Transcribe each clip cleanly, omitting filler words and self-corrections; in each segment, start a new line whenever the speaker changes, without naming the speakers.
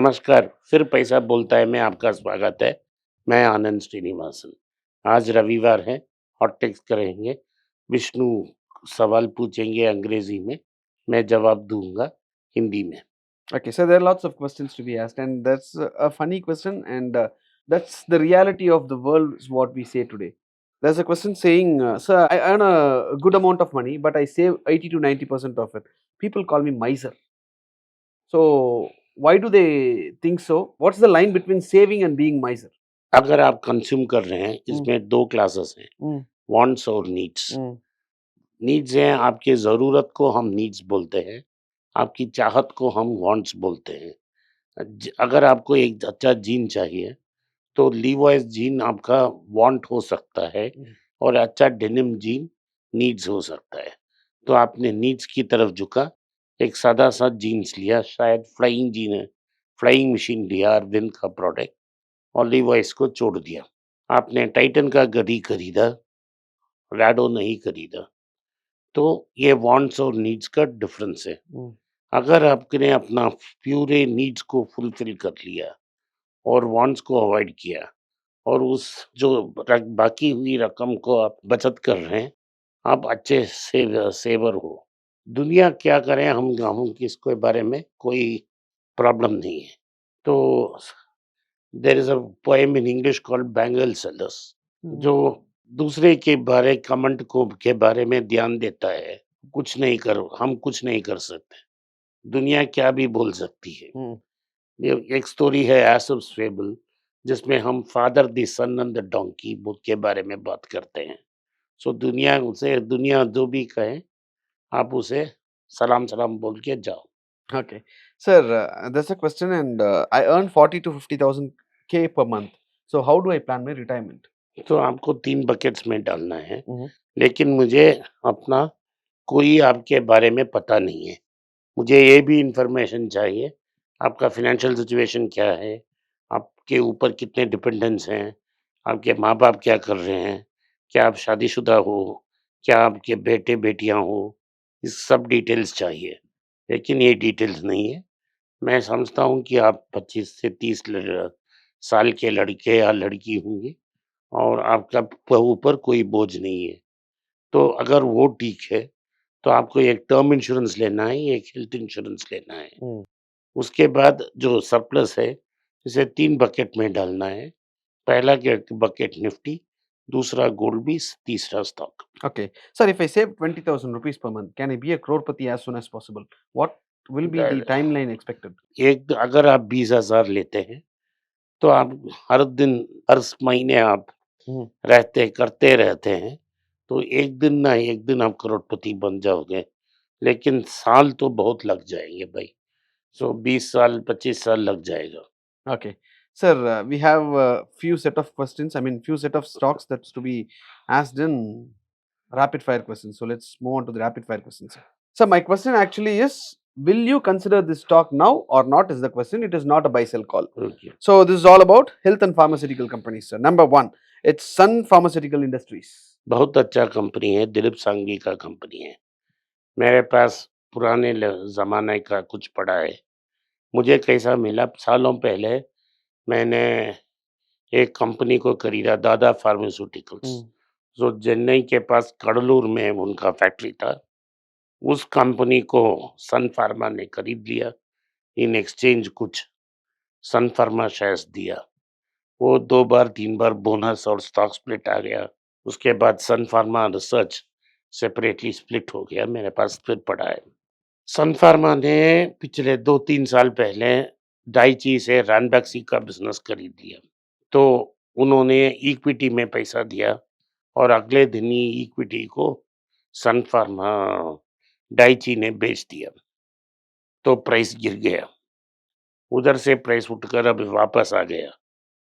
नमस्कार, फिर पैसा बोलता है में आपका स्वागत है। मैं आनंद श्रीनिवासन। आज रविवार है, हॉट टेक्स करेंगे। विष्णु सवाल पूछेंगे अंग्रेजी में, मैं जवाब दूँगा हिंदी में।
Okay, so there are lots of questions to be asked, and that's a funny question, and that's the reality of the world, is what we say today. There's a question saying, "Sir, I earn a good amount of money, but I save 80 to 90% of it. People call me miser. So, why do they think so? What's the line between saving and being miser?"
अगर आप consume कर रहे हैं,
Mm,
इसमें 2 classes हैं,
mm,
wants और needs.
mm,
needs हैं आपकी ज़रूरत को हम नीड्स बोलते हैं, आपकी चाहत को हम वांट्स बोलते हैं। अगर आपको एक अच्छा जीन चाहिए तो लीवॉइस जीन आपका वांट हो सकता है
mm,
और अच्छा डेनिम जीन नीड्स हो सकता है। तो आपने नीड्स की तरफ झुका, एक सादा सा जीन्स लिया, शायद फ्लाइंग जीन है, फ्लाइंग मशीन लिया अरविंद का प्रोडक्ट और लीवॉइस को छोड़ दिया। आपने टाइटन का घड़ी खरीदा, रैडो नहीं खरीदा। तो ये वांट्स और नीड्स का डिफरेंस है।
mm,
अगर आपने अपना प्यूरे नीड्स को फुलफिल कर लिया और वांट्स को अवॉइड किया और उस जो बाकी हुई रकम को आप बचत कर रहे हैं, आप अच्छे सेवर हो। दुनिया क्या करे हम किसके बारे में कोई प्रॉब्लम नहीं है। तो there is a poem in English called bangle sellers,
mm,
जो दूसरे के बारे कमेंट को के बारे में ध्यान देता है। कुछ नहीं करो, हम कुछ नहीं कर सकते, दुनिया क्या भी बोल सकती है।
mm.
ये एक स्टोरी है एसोप्स फेबल, जिसमें हम father the son and the donkey book के बारे में बात करते हैं। सो दुनिया जो भी कहे, आप उसे सलाम सलाम बोल के जाओ।
Okay, sir, there's a question, and I earn 40 to 50,000 K per month. So, how do I plan my retirement?
तो आपको 3 बकेट्स में डालना है,
Mm-hmm.
लेकिन मुझे अपना कोई आपके बारे में पता नहीं है। मुझे ये भी इन्फॉर्मेशन चाहिए, आपका फ़ाइनेंशियल सिचुएशन क्या है? आपके ऊपर कितने डिपेंडेंट्स हैं? आपके माँ-बाप क्या कर रहे हैं? क्या आप शादीशुदा हो? क्या आपके बेटे-बेटियाँ हो? ये सब डिटेल्स चाहिए, लेकिन ये डिटेल्स नहीं है। मैं समझता हूँ कि आप 25 से 30 साल के लड़के या लड़की होंगे और आपका ऊपर कोई बोझ नहीं है। तो अगर वो ठीक है, तो आपको एक टर्म इंश्योरेंस लेना है, एक हेल्थ इंश्योरेंस लेना है।
Mm.
उसके बाद जो सरप्लस है, इसे 3 बकेट में डालना है। पहला के बकेट निफ्टी, दूसरा गोल्ड बीस, तीसरा stock.
Okay. Sir, if I save 20,000 rupees per month, can I be a crorepati as soon as possible? What will be the
the
timeline expected?
एक अगर आप 20,000 लेते हैं, तो आप हर दिन, हर महीने आप
Mhm.
करते रहते हैं, तो एक दिन ना एक दिन आप करोड़पति बन जाओगे। लेकिन साल तो बहुत लग जाएँगे भाई। सो 20 साल, 25 साल लग जाएगा।
Okay. Sir, we have a few set of questions. I mean, few set of stocks that's to be asked in rapid fire questions. So let's move on to the rapid fire questions. So my question actually is, will you consider this stock now or not is the question. It is not a buy sell call.
Okay.
So this is all about health and pharmaceutical companies. Sir. Number one, it's Sun Pharmaceutical Industries.
बहुत अच्छा company है, दिलीप सांघवी का company है। मेरे पास पुराने ज़माने का कुछ पड़ा है। मुझे कैसा मिला, सालों पहले मैंने एक कंपनी को खरीदा, दादा फार्मास्यूटिकल्स,
Mm.
जो चेन्नई के पास कड़लूर में उनका फैक्ट्री था। उस कंपनी को सन फार्मा ने खरीद लिया। इन एक्सचेंज कुछ सन फार्मा शेयर्स दिया। वो 2 बार 3 बार बोनस और स्टॉक स्प्लिट आ गया। उसके बाद सन फार्मा रिसर्च सेपरेटली स्प्लिट हो गया, मेरे पास फिर पड़ा है। सन फार्मा ने पिछले 2-3 साल पहले डाइची से रैनबैक्सी का बिज़नेस खरीद लिया। तो उन्होंने इक्विटी में पैसा दिया और अगले दिन ही इक्विटी को सन फार्मा डाइची ने बेच दिया। तो प्राइस गिर गया। उधर से प्राइस उठकर अब वापस आ गया।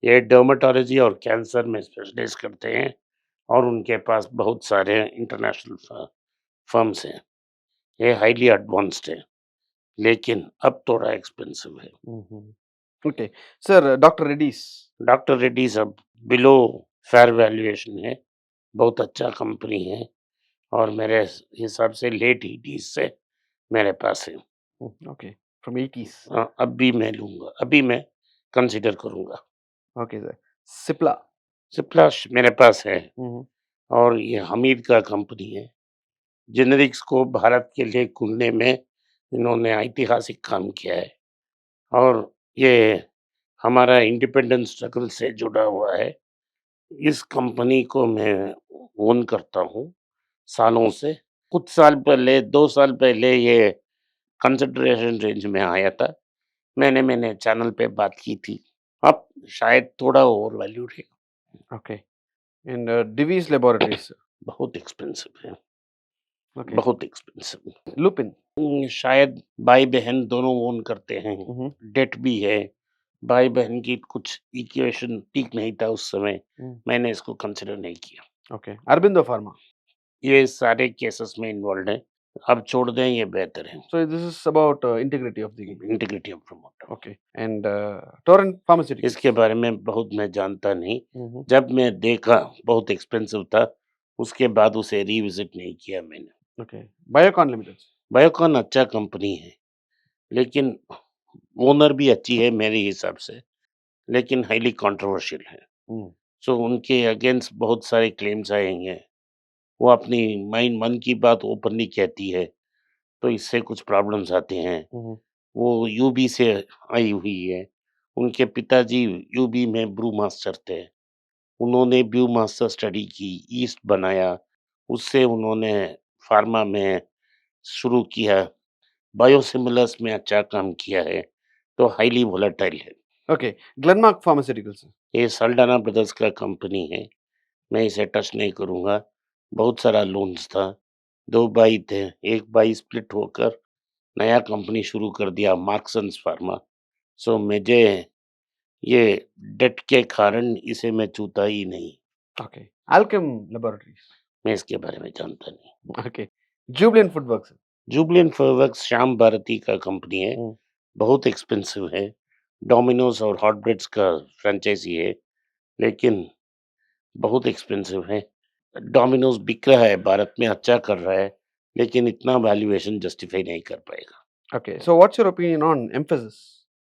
ये डर्मेटोलॉजी और कैंसर में स्पेशलाइज़ करते हैं और उनके पास बहुत सारे इंटरनेशनल फर्म्स हैं। ये हाइली एडवांस्ड है, लेकिन अब थोड़ा एक्सपेंसिव है।
Mhm. Okay. Sir, Dr. Reddy's.
Doctor Reddy's अब बिलो फेयर वैल्यूएशन है, बहुत अच्छा कंपनी है और मेरे हिसाब से लेट 80s से मेरे पास है।
Okay. From 80s.
अभी मैं लूँगा, अभी मैं कंसिडर करूँगा।
Okay, sir. Cipla.
सिप्ला मेरे पास है
Mhm.
और ये हमीद का कंपनी है। जेनेरिक्स को भारत के लिए खोलने में इन्होंने ऐतिहासिक काम किया है और ये हमारा इंडिपेंडेंस स्ट्रगल से जुड़ा हुआ है। इस कंपनी को मैं ओन करता हूँ सालों से। कुछ साल पहले 2 साल पहले ये कंसिडरेशन रेंज में आया था। मैंने चैनल पे बात की थी। अब शायद थोड़ा ओवर वैल्यूड है।
Okay. And Divi's Laboratories. sir.
बहुत एक्सपेंसिव है,
Okay.
बहुत एक्सपेंसिव।
Lupin.
शायद भाई-बहन दोनों ओन करते हैं।
Mhm.
डेट भी है। भाई-बहन की कुछ इक्वेशन ठीक नहीं था उस समय।
Mm.
मैंने इसको कंसिडर नहीं किया।
Okay. Arbindo Pharma.
ये सारे केसेस में इन्वॉल्व्ड हैं। अब छोड़ दें ये बेहतर है।
So this is about integrity of the.
Integrity of promoter.
Okay. And Torrent Pharmaceuticals.
इसके बारे में बहुत मैं जानता नहीं।
Mhm.
जब मैं देखा बहुत एक्सपेंसिव था, उसके बाद उसे रिविज़िट नहीं किया मैंने।
Okay. Biocon Limited.
बायोकॉन अच्छा कंपनी है, लेकिन ओनर भी अच्छी है मेरे हिसाब से, लेकिन हाइली कंट्रोवर्शियल है।
Mm.
सो उनके अगेंस्ट बहुत सारे क्लेम्स आए हैं। वो अपनी मन की बात ओपनली कहती है, तो इससे कुछ प्रॉब्लम्स आते हैं।
Mhm.
वो यूबी से आई हुई है। उनके पिताजी यूबी में ब्रू मास्टर थे। उन्होंने ब्रू मास्टर स्टडी की, ईस्ट बनाया, उससे उन्होंने फार्मा में शुरू किया, बायोसिमिलर्स में अच्छा काम किया है, तो हाइली वोलेटाइल है।
Okay. Glenmark Pharmaceuticals. sir.
ये साल्डाना ब्रदर्स का कंपनी है, मैं इसे टच नहीं करूँगा। बहुत सारा लोन्स था, 2 भाई थे, एक भाई स्प्लिट होकर नया कंपनी शुरू कर दिया मार्क्सन्स फार्मा। सो मुझे ये डेट के कारण इसे मैं छूता ही नहीं।
Okay. Alchem Laboratories.
मैं इसके बारे में जानता नहीं।
Okay. Jubilant Foodworks. sir.
Jubilant फॉरवर्क्स Shyam Bharti का कंपनी है,
Mm.
बहुत एक्सपेंसिव है। डोमिनोज और हॉट ब्रेड्स का फ्रेंचाइजी है, लेकिन बहुत एक्सपेंसिव है। डोमिनोज बिक रहा है, भारत में अच्छा कर रहा है, लेकिन इतना वैल्यूएशन जस्टिफाई नहीं कर पाएगा।
Okay. So what's your opinion on Emphasis?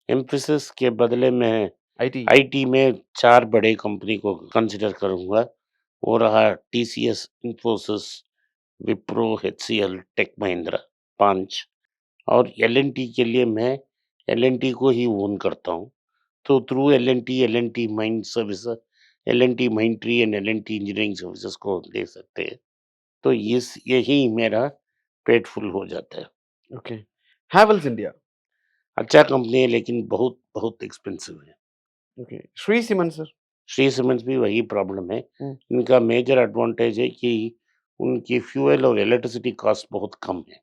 Mphasis के बदले मैं
IT.
आईटी में 4 बड़े कंपनी को कंसीडर करूँगा। वो रहा टीसीएस, इन्फोसिस, विप्रो, एचसीएल, टेक महिंद्रा, 5। और एल&टी के लिए मैं एल&टी को ही ओन करता हूँ। तो through L&T mind services, L&T Mindtree and L&T engineering services को दे सकते हैं। तो यही मेरा पेट फुल हो जाता है।
Okay. Havells India.
अच्छा कंपनी है, लेकिन बहुत एक्सपेंसिव है।
Okay. Shree Cement, sir.
Shri cements भी वही प्रॉब्लम है।
Mm.
इनका मेजर एडवांटेज है कि उनकी फ्यूल और इलेक्ट्रिसिटी कॉस्ट बहुत कम है।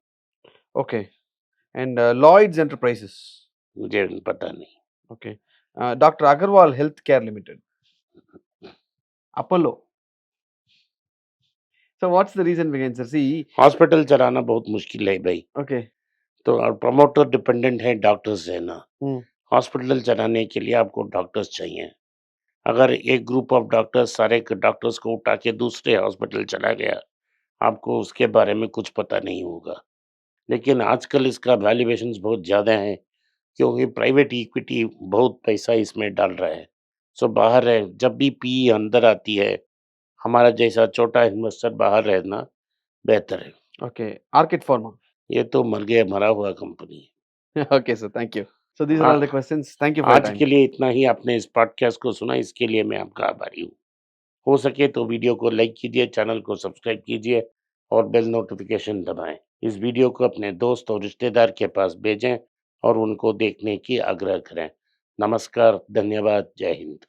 Okay. And Lloyd's Enterprises.
मुझे पता नहीं।
Okay. Dr. Agarwal Healthcare Limited. Apollo. So what's the reason behind, sir? See.
Hospital चलाना बहुत मुश्किल है भाई।
Okay.
तो और प्रमोटर डिपेंडेंट है डॉक्टर्स से ना।
Mm.
हॉस्पिटल चलाने के लिए आपको डॉक्टर्स चाहिए। अगर एक ग्रुप ऑफ डॉक्टर्स सारे के डॉक्टर्स को उठा के दूसरे हॉस्पिटल चला गया, आपको उसके बारे में कुछ पता नहीं होगा। लेकिन आजकल इसका वैल्यूएशंस बहुत ज़्यादा हैं, क्योंकि प्राइवेट इक्विटी बहुत पैसा इसमें डाल रहा है। सो बाहर है, जब भी पीई अंदर आती है, हमारा जैसा छोटा इन्वेस्टर बाहर रहना बेहतर है।
Okay. Arcade Pharma.
ये तो मरा हुआ कंपनी है।
Okay, sir. Thank you. So these are
uh
all the questions. Thank you for your
आज
time.
के लिए इतना ही। आपने इस पॉडकास्ट को सुना, इसके लिए मैं आपका आभारी हूँ। हो सके तो वीडियो को लाइक कीजिए, चैनल को सब्सक्राइब कीजिए और बेल नोटिफिकेशन दबाएँ। इस वीडियो को अपने दोस्त और रिश्तेदार के पास भेजें और उनको देखने की आग्रह करें। नमस्कार, धन्यवाद, जय हिंद।